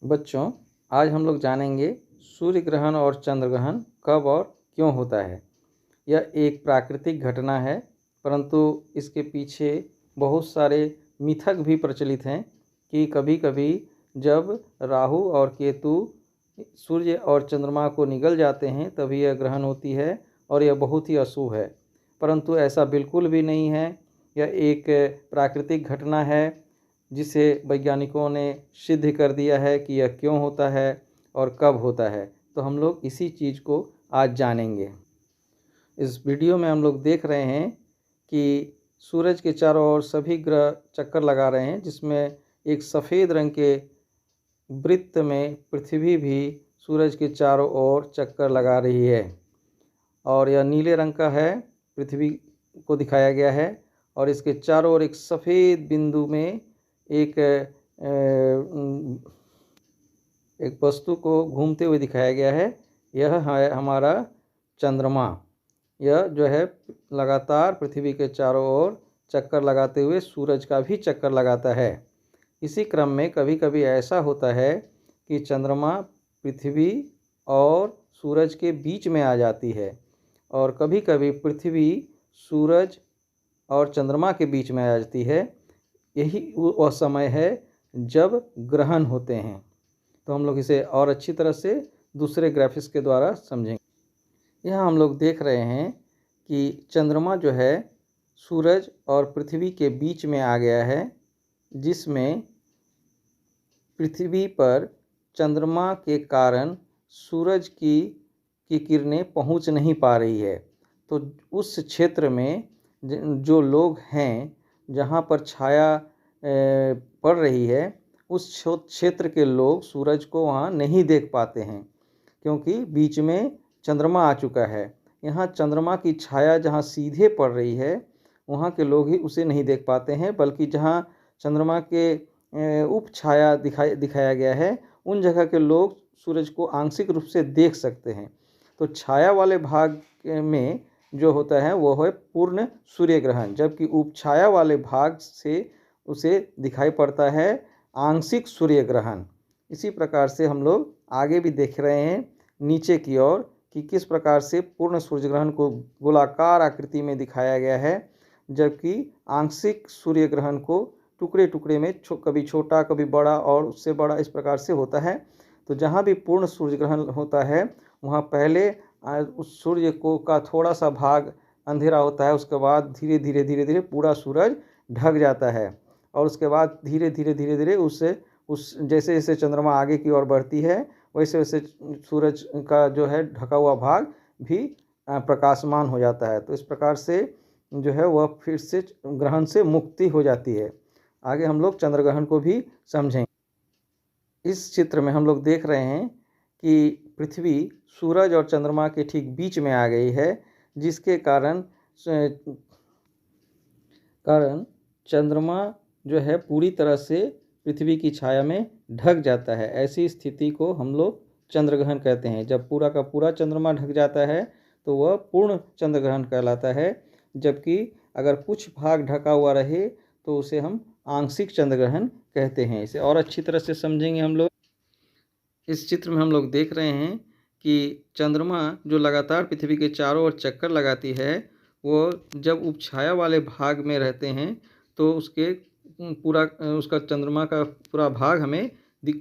बच्चों, आज हम लोग जानेंगे सूर्य ग्रहण और चंद्र ग्रहण कब और क्यों होता है। यह एक प्राकृतिक घटना है, परंतु इसके पीछे बहुत सारे मिथक भी प्रचलित हैं कि कभी-कभी जब राहु और केतु सूर्य और चंद्रमा को निगल जाते हैं तभी यह ग्रहण होती है और यह बहुत ही अशुभ है। परंतु ऐसा बिल्कुल भी नहीं है। यह एक प्राकृतिक घटना है जिसे वैज्ञानिकों ने सिद्ध कर दिया है कि यह क्यों होता है और कब होता है। तो हम लोग इसी चीज़ को आज जानेंगे। इस वीडियो में हम लोग देख रहे हैं कि सूरज के चारों ओर सभी ग्रह चक्कर लगा रहे हैं, जिसमें एक सफ़ेद रंग के वृत्त में पृथ्वी भी सूरज के चारों ओर चक्कर लगा रही है और यह नीले रंग का है। पृथ्वी को दिखाया गया है और इसके चारों ओर एक सफ़ेद बिंदु में एक वस्तु को घूमते हुए दिखाया गया है। यह है हमारा चंद्रमा। यह जो है लगातार पृथ्वी के चारों ओर चक्कर लगाते हुए सूरज का भी चक्कर लगाता है। इसी क्रम में कभी कभी ऐसा होता है कि चंद्रमा पृथ्वी और सूरज के बीच में आ जाती है और कभी कभी पृथ्वी सूरज और चंद्रमा के बीच में आ जाती है। यही वह समय है जब ग्रहण होते हैं। तो हम लोग इसे और अच्छी तरह से दूसरे ग्राफिक्स के द्वारा समझेंगे। यहाँ हम लोग देख रहे हैं कि चंद्रमा जो है सूरज और पृथ्वी के बीच में आ गया है, जिसमें पृथ्वी पर चंद्रमा के कारण सूरज की किरणें पहुँच नहीं पा रही है। तो उस क्षेत्र में जो लोग हैं जहाँ पर छाया पड़ रही है, उस क्षेत्र के लोग सूरज को वहाँ नहीं देख पाते हैं, क्योंकि बीच में चंद्रमा आ चुका है। यहाँ चंद्रमा की छाया जहाँ सीधे पड़ रही है वहाँ के लोग ही उसे नहीं देख पाते हैं, बल्कि जहाँ चंद्रमा के उप छाया दिखाया गया है उन जगह के लोग सूरज को आंशिक रूप से देख सकते हैं। तो छाया वाले भाग में जो होता है वो है पूर्ण सूर्य ग्रहण, जबकि उपछाया वाले भाग से उसे दिखाई पड़ता है आंशिक सूर्य ग्रहण। इसी प्रकार से हम लोग आगे भी देख रहे हैं नीचे की ओर कि किस प्रकार से पूर्ण सूर्य ग्रहण को गोलाकार आकृति में दिखाया गया है, जबकि आंशिक सूर्य ग्रहण को टुकड़े टुकड़े में कभी छोटा कभी बड़ा और उससे बड़ा इस प्रकार से होता है। तो जहाँ भी पूर्ण सूर्य ग्रहण होता है वहाँ पहले उस सूर्य को का थोड़ा सा भाग अंधेरा होता है, उसके बाद धीरे धीरे पूरा सूरज ढक जाता है और उसके बाद धीरे धीरे उस जैसे जैसे चंद्रमा आगे की ओर बढ़ती है वैसे वैसे सूरज का जो है ढका हुआ भाग भी प्रकाशमान हो जाता है। तो इस प्रकार से जो है वह फिर से ग्रहण से मुक्ति हो जाती है। आगे हम लोग चंद्र ग्रहण को भी समझेंगे। इस चित्र में हम लोग देख रहे हैं कि पृथ्वी सूरज और चंद्रमा के ठीक बीच में आ गई है, जिसके कारण चंद्रमा जो है पूरी तरह से पृथ्वी की छाया में ढक जाता है। ऐसी स्थिति को हम लोग चंद्र ग्रहण कहते हैं। जब पूरा का पूरा चंद्रमा ढक जाता है तो वह पूर्ण चंद्र ग्रहण कहलाता है, जबकि अगर कुछ भाग ढका हुआ रहे तो उसे हम आंशिक चंद्र ग्रहण कहते हैं। इसे और अच्छी तरह से समझेंगे हम लोग। इस चित्र में हम लोग देख रहे हैं कि चंद्रमा जो लगातार पृथ्वी के चारों ओर चक्कर लगाती है, वो जब उपछाया वाले भाग में रहते हैं तो उसका चंद्रमा का पूरा भाग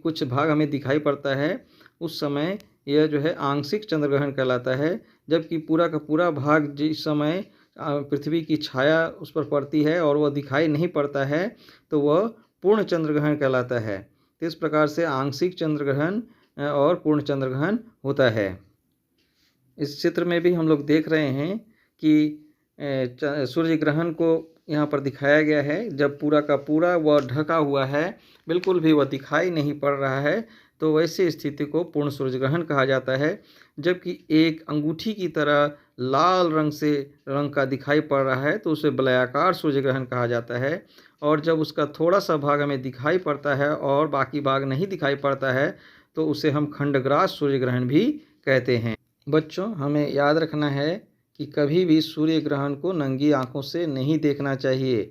कुछ भाग हमें दिखाई पड़ता है। उस समय यह जो है आंशिक चंद्र ग्रहण कहलाता है, जबकि पूरा का पूरा भाग जिस समय पृथ्वी की छाया उस पर पड़ती है और वह दिखाई नहीं पड़ता है तो वह पूर्ण चंद्र ग्रहण कहलाता है। तो इस प्रकार से आंशिक चंद्र ग्रहण और पूर्ण चंद्र ग्रहण होता है। इस चित्र में भी हम लोग देख रहे हैं कि सूर्य ग्रहण को यहाँ पर दिखाया गया है। जब पूरा का पूरा वह ढका हुआ है, बिल्कुल भी वह दिखाई नहीं पड़ रहा है, तो वैसी स्थिति को पूर्ण सूर्य ग्रहण कहा जाता है। जबकि एक अंगूठी की तरह लाल रंग का दिखाई पड़ रहा है तो उसे वलयाकार सूर्य ग्रहण कहा जाता है। और जब उसका थोड़ा सा भाग हमें दिखाई पड़ता है और बाकी भाग नहीं दिखाई पड़ता है तो उसे हम खंडग्रास सूर्य ग्रहण भी कहते हैं। बच्चों, हमें याद रखना है कि कभी भी सूर्य ग्रहण को नंगी आंखों से नहीं देखना चाहिए,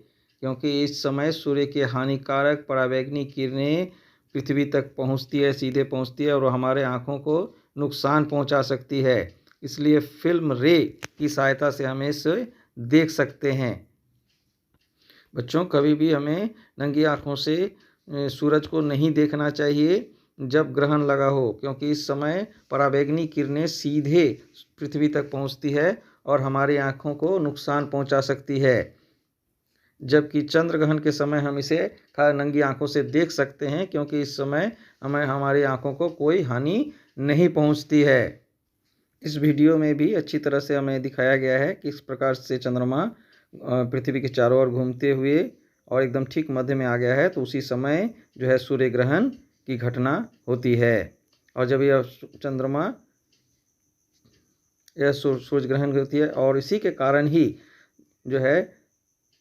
क्योंकि इस समय सूर्य के हानिकारक पराबैंगनी किरणें पृथ्वी तक पहुंचती है, सीधे पहुंचती है और हमारे आँखों को नुकसान पहुंचा सकती है। इसलिए फिल्म रे की सहायता से हम इसे देख सकते हैं। बच्चों, कभी भी हमें नंगी आँखों से सूरज को नहीं देखना चाहिए जब ग्रहण लगा हो, क्योंकि इस समय पराबैंगनी किरणें सीधे पृथ्वी तक पहुंचती है और हमारी आँखों को नुकसान पहुंचा सकती है। जबकि चंद्र ग्रहण के समय हम इसे नंगी आँखों से देख सकते हैं, क्योंकि इस समय हमारी आँखों को कोई हानि नहीं पहुंचती है। इस वीडियो में भी अच्छी तरह से हमें दिखाया गया है कि किस प्रकार से चंद्रमा पृथ्वी के चारों ओर घूमते हुए और एकदम ठीक मध्य में आ गया है, तो उसी समय जो है सूर्य ग्रहण की घटना होती है। और जब यह सूर्य ग्रहण होती है, और इसी के कारण ही जो है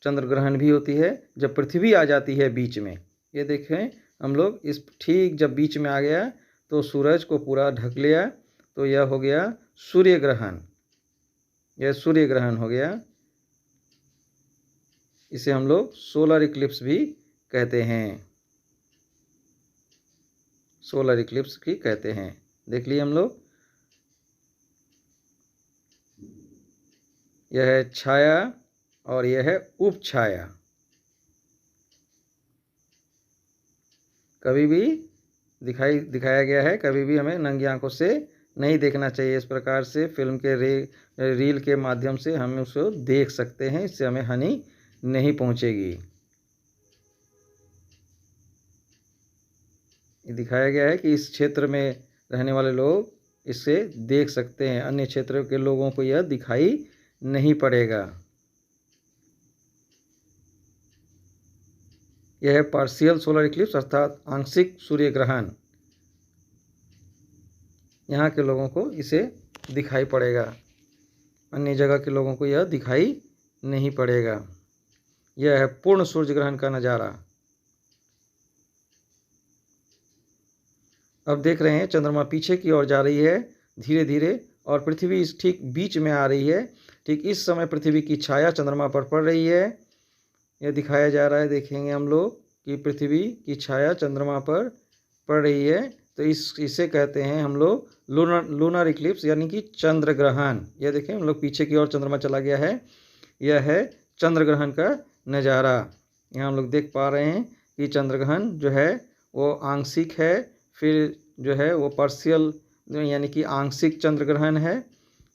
चंद्र ग्रहण भी होती है जब पृथ्वी आ जाती है बीच में। ये देखें हम लोग, इस ठीक जब बीच में आ गया तो सूरज को पूरा ढक लिया, तो यह हो गया सूर्य ग्रहण। यह सूर्य ग्रहण हो गया। इसे हम लोग सोलर इक्लिप्स भी कहते हैं। सोलर इक्लिप्स भी कहते हैं। देख लिए हम लोग। यह है छाया और यह है उपछाया। कभी भी दिखाया गया है, कभी भी हमें नंगी आंखों से नहीं देखना चाहिए। इस प्रकार से फिल्म के रील के माध्यम से हम उसको देख सकते हैं, इससे हमें हानि नहीं पहुंचेगी। ये दिखाया गया है कि इस क्षेत्र में रहने वाले लोग इसे देख सकते हैं, अन्य क्षेत्रों के लोगों को यह दिखाई नहीं पड़ेगा। यह है पार्शियल सोलर इक्लिप्स अर्थात आंशिक सूर्य ग्रहण। यहाँ के लोगों को इसे दिखाई पड़ेगा, अन्य जगह के लोगों को यह दिखाई नहीं पड़ेगा। यह है पूर्ण सूर्य ग्रहण का नज़ारा। अब देख रहे हैं चंद्रमा पीछे की ओर जा रही है धीरे धीरे, और पृथ्वी इस ठीक बीच में आ रही है। ठीक इस समय पृथ्वी की छाया चंद्रमा पर पड़ रही है। यह दिखाया जा रहा है, देखेंगे हम लोग कि पृथ्वी की छाया चंद्रमा पर पड़ रही है। तो इसे कहते हैं हम लोग लूनर इक्लिप्स, यानी कि चंद्र ग्रहण। यह देखें हम लोग पीछे की ओर चंद्रमा चला गया है। यह है चंद्र ग्रहण का नज़ारा। यहाँ हम लोग देख पा रहे हैं कि चंद्र ग्रहण जो है वो आंशिक है, फिर जो है वो पार्शियल यानी कि आंशिक चंद्र ग्रहण है।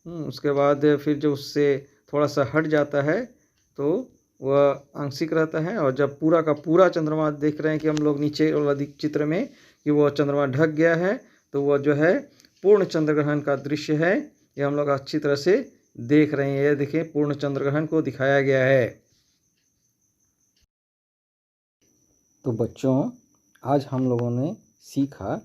उसके बाद फिर जो उससे थोड़ा सा हट जाता है तो वह आंशिक रहता है। और जब पूरा का पूरा चंद्रमा देख रहे हैं कि हम लोग नीचे वाला चित्र में कि वह चंद्रमा ढक गया है, तो वह जो है पूर्ण चंद्र ग्रहण का दृश्य है। ये हम लोग अच्छी तरह से देख रहे हैं। यह देखिए पूर्ण चंद्र ग्रहण को दिखाया गया है। तो बच्चों, आज हम लोगों ने सीखा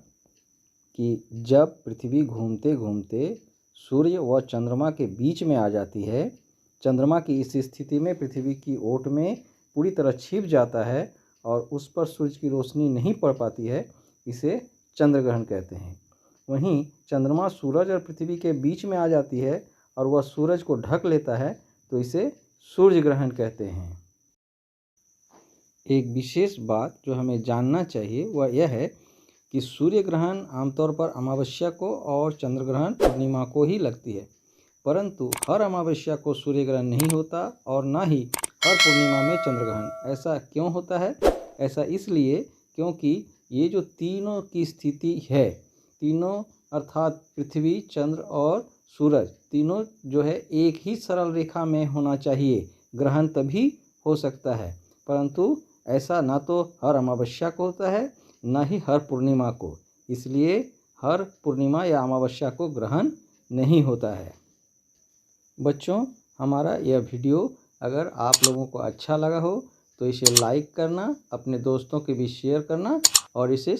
कि जब पृथ्वी घूमते घूमते सूर्य व चंद्रमा के बीच में आ जाती है, चंद्रमा की इस स्थिति में पृथ्वी की ओट में पूरी तरह छिप जाता है और उस पर सूरज की रोशनी नहीं पड़ पाती है, इसे चंद्र ग्रहण कहते हैं। वहीं चंद्रमा सूरज और पृथ्वी के बीच में आ जाती है और वह सूरज को ढक लेता है, तो इसे सूर्य ग्रहण कहते हैं। एक विशेष बात जो हमें जानना चाहिए वह यह है कि सूर्य ग्रहण आमतौर पर अमावस्या को और चंद्र ग्रहण पूर्णिमा को ही लगती है, परंतु हर अमावस्या को सूर्य ग्रहण नहीं होता और ना ही हर पूर्णिमा में चंद्र ग्रहण। ऐसा क्यों होता है? ऐसा इसलिए क्योंकि ये जो तीनों की स्थिति है, तीनों अर्थात पृथ्वी, चंद्र और सूरज, तीनों जो है एक ही सरल रेखा में होना चाहिए, ग्रहण तभी हो सकता है। परंतु ऐसा ना तो हर अमावस्या को होता है, ना ही हर पूर्णिमा को। इसलिए हर पूर्णिमा या अमावस्या को ग्रहण नहीं होता है। बच्चों, हमारा यह वीडियो अगर आप लोगों को अच्छा लगा हो तो इसे लाइक करना, अपने दोस्तों के बीच शेयर करना और इसे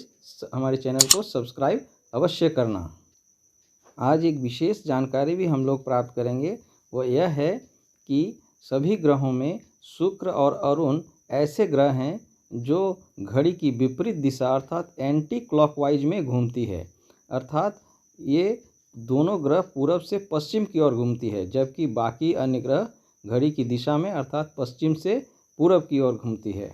हमारे चैनल को सब्सक्राइब अवश्य करना। आज एक विशेष जानकारी भी हम लोग प्राप्त करेंगे, वो यह है कि सभी ग्रहों में शुक्र और अरुण ऐसे ग्रह हैं जो घड़ी की विपरीत दिशा अर्थात एंटी क्लॉकवाइज में घूमती है। अर्थात ये दोनों ग्रह पूरब से पश्चिम की ओर घूमती है, जबकि बाकी अन्य ग्रह घड़ी की दिशा में अर्थात पश्चिम से पूरब की ओर घूमती है।